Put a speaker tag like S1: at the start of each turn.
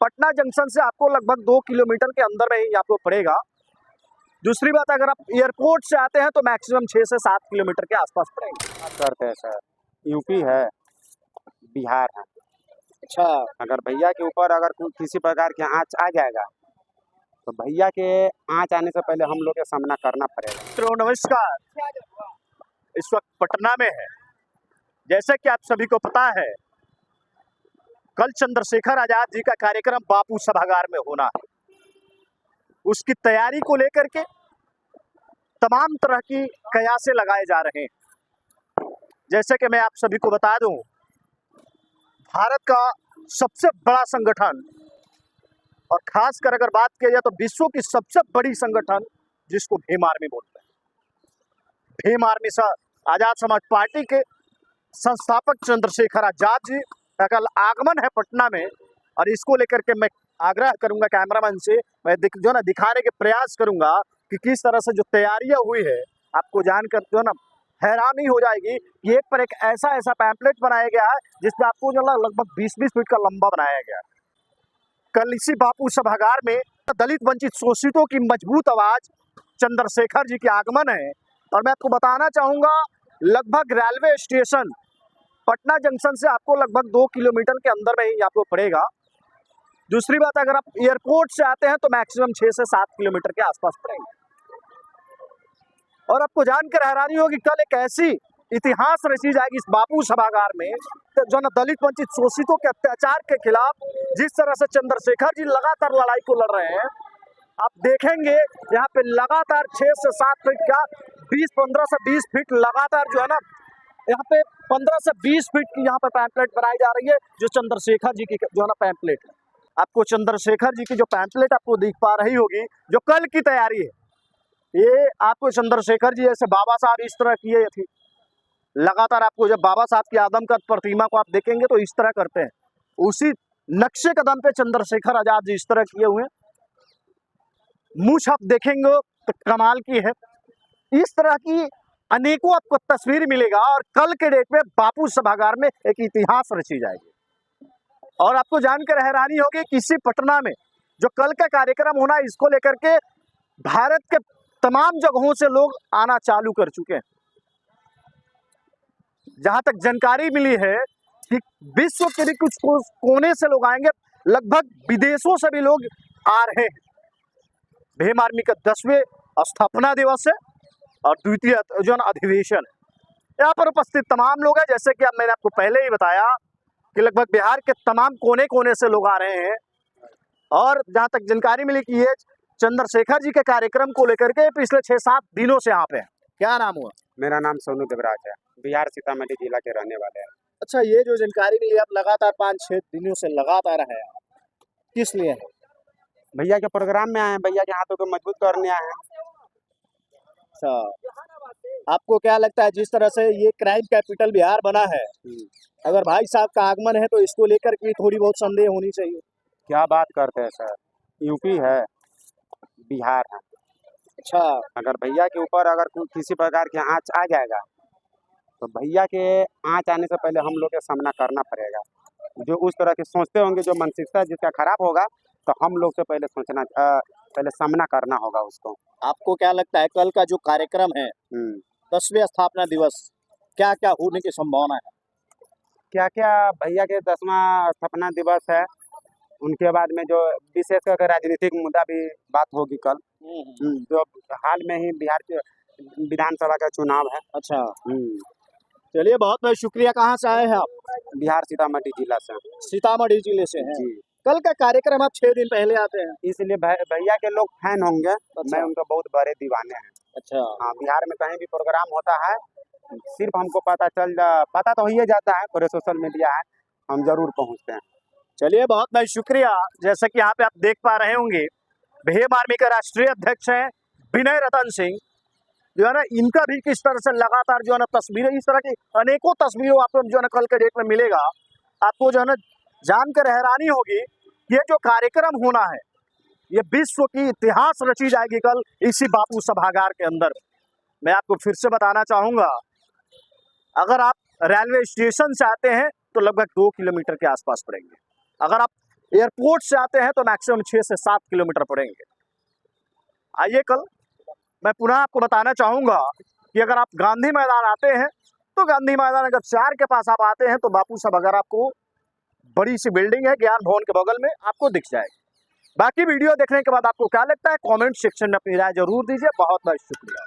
S1: Patna junction से आपको लगभग 2 किलोमीटर के अंदर में ही आपको पड़ेगा। दूसरी बात, अगर आप एयरपोर्ट से आते हैं तो मैक्सिमम 6 से 7 किलोमीटर के आसपास पड़ेगा।
S2: बात करते हैं सर, यूपी है, बिहार है।
S1: अच्छा,
S2: अगर भैया के ऊपर अगर किसी प्रकार की आँच आ जाएगा तो भैया के आँच आने से पहले हम लोग का सामना करना पड़ेगा।
S1: तो नमस्कार, इस वक्त पटना में है। जैसे कि आप सभी को पता है, कल चंद्रशेखर आजाद जी का कार्यक्रम बापू सभागार में होना है। उसकी तैयारी को लेकर के तमाम तरह की कयासे लगाए जा रहे हैं। जैसे कि मैं आप सभी को बता दूं, भारत का सबसे बड़ा संगठन और खासकर अगर बात की जाए तो विश्व की सबसे बड़ी संगठन जिसको भीम आर्मी बोलते हैं, भीम आर्मी आजाद समाज पार्टी के संस्थापक चंद्रशेखर आजाद जी का कल आगमन है पटना में। और इसको लेकर के मैं आग्रह करूंगा कैमरामैन से, मैं जो ना दिखाने के प्रयास करूंगा कि किस तरह से जो तैयारियां हुई है, आपको जानकर जो ना हैरानी हो जाएगी कि एक पर एक ऐसा पैम्पलेट बनाया गया है जिसमें आपको जो ना लगभग 20-20 फीट का लंबा बनाया गया है। कल इसी बापू सभागार में दलित वंचित शोषितों की मजबूत आवाज चंद्रशेखर जी के आगमन है। और मैं आपको बताना चाहूंगा, लगभग रेलवे स्टेशन पटना जंक्शन से आपको लगभग 2 किलोमीटर के अंदर में ही आपको पड़ेगा। दूसरी बात, अगर आप एयरपोर्ट से आते हैं तो मैक्सिमम 6 से 7 किलोमीटर के आसपास पड़ेंगे। और आपको जानकर हैरानी होगी, कल एक ऐसी इतिहास रची जाएगी इस बापू सभागार में जो न दलित वंचित शोषितों के अत्याचार के खिलाफ जिस तरह से चंद्रशेखर जी लगातार लड़ाई को लड़ रहे हैं। आप देखेंगे यहाँ पे लगातार 6 से 7 फीट का 15 से 20 फीट लगातार जो है ना, यहाँ पे 15 से 20 फीट की यहाँ पे पैम्पलेट बनाई जा रही है, जो चंद्रशेखर जी की जो है ना पैम्पलेट है। आपको चंद्रशेखर जी की जो पैम्पलेट आपको दिख पा रही होगी, जो कल की तैयारी है, ये आपको चंद्रशेखर जी जैसे बाबा साहब इस तरह किए थे। लगातार आपको जब बाबा साहब की आदमकद प्रतिमा को आप देखेंगे तो इस तरह करते हैं, उसी नक्शे कदम पे चंद्रशेखर आजाद जी इस तरह किए हुए। मूछ आप देखेंगे तो कमाल की है। इस तरह की अनेकों आपको तस्वीर मिलेगा और कल के डेट में बापू सभागार में एक इतिहास रची जाएगी। और आपको जानकर हैरानी होगी कि इसी पटना में जो कल का कार्यक्रम होना, इसको लेकर के भारत के तमाम जगहों से लोग आना चालू कर चुके हैं। जहां तक जानकारी मिली है कि विश्व के भी कुछ कोने से लोग आएंगे, लगभग विदेशों से भी लोग आ रहे हैं। भीम आर्मी का 10वें स्थापना दिवस है और द्वितीय जो अधिवेशन है। यहाँ पर उपस्थित तमाम लोग हैं, जैसे कि अब मैंने आपको पहले ही बताया कि लगभग बिहार के तमाम कोने कोने से लोग आ रहे हैं। और जहाँ तक जानकारी मिली कि ये चंद्रशेखर जी के कार्यक्रम को लेकर के पिछले 6-7 दिनों से यहाँ पे है। क्या नाम हुआ?
S2: मेरा नाम सोनू देवराज है, बिहार सीतामढ़ी जिला के रहने वाले हैं।
S1: अच्छा, ये जो जानकारी मिली, आप लगातार 5-6 दिनों से लगातार है, किस लिए है?
S2: भैया के प्रोग्राम में आए हैं, भैया के हाथों को मजबूत करने आए हैं।
S1: अच्छा, आपको क्या लगता है जिस तरह से ये क्राइम कैपिटल बिहार बना है, अगर भाई साहब का आगमन है तो इसको लेकर के थोड़ी बहुत संदेह होनी चाहिए?
S2: क्या बात करते हैं सर, यूपी है, बिहार है।
S1: अच्छा,
S2: अगर भैया के ऊपर अगर किसी प्रकार की आँच आ जाएगा तो भैया के आँच आने से पहले हम लोग का सामना करना पड़ेगा। जो उस तरह के सोचते होंगे, जो मानसिकता जिसका खराब होगा, तो हम लोग से पहले सामना करना होगा उसको।
S1: आपको क्या लगता है कल का जो कार्यक्रम है 10वें स्थापना दिवस, क्या क्या होने की संभावना है?
S2: क्या क्या भैया के 10वां स्थापना दिवस है, उनके बाद में जो विशेष करके राजनीतिक मुद्दा भी बात होगी कल। जो हाल में ही बिहार के विधानसभा का चुनाव है।
S1: अच्छा, चलिए, बहुत बहुत शुक्रिया। कहाँ से आए हैं आप?
S2: बिहार सीतामढ़ी जिला से।
S1: सीतामढ़ी जिले से हैं?
S2: जी।
S1: कल का कार्यक्रम आप 6 दिन पहले आते हैं,
S2: इसलिए भैया के लोग फैन होंगे।
S1: अच्छा।
S2: मैं उनका बहुत बड़े दीवाने हैं।
S1: अच्छा,
S2: हाँ, बिहार में कहीं भी प्रोग्राम होता है, सिर्फ हमको पता तो ही जाता है, पूरे सोशल मीडिया है, हम जरूर पहुँचते हैं।
S1: चलिए, बहुत बहुत शुक्रिया। जैसा कि यहाँ पे आप देख पा रहे होंगे, भीम आर्मी के राष्ट्रीय अध्यक्ष हैं विनय रतन सिंह, जो है ना, इनका भी किस तरह से लगातार जो है ना तस्वीरें, इस तरह की अनेकों तस्वीरों आपको जो है ना कल के डेट में मिलेगा। आपको जो है ना जानकर हैरानी होगी, ये जो कार्यक्रम होना है, ये विश्व की इतिहास रची जाएगी कल इसी बापू सभागार के अंदर। मैं आपको फिर से बताना चाहूंगा, अगर आप रेलवे स्टेशन से आते हैं तो लगभग 2 किलोमीटर के आसपास पड़ेंगे। अगर आप एयरपोर्ट से आते हैं तो मैक्सिमम 6 से 7 किलोमीटर पड़ेंगे। आइए कल मैं पुनः आपको बताना चाहूँगा कि अगर आप गांधी मैदान आते हैं तो गांधी मैदान अगर 4 के पास आप आते हैं तो बापू सभागार आपको बड़ी सी बिल्डिंग है ज्ञान भवन के बगल में, आपको दिख जाएगी। बाकी वीडियो देखने के बाद आपको क्या लगता है कमेंट सेक्शन में अपनी राय जरूर दीजिए। बहुत बहुत शुक्रिया।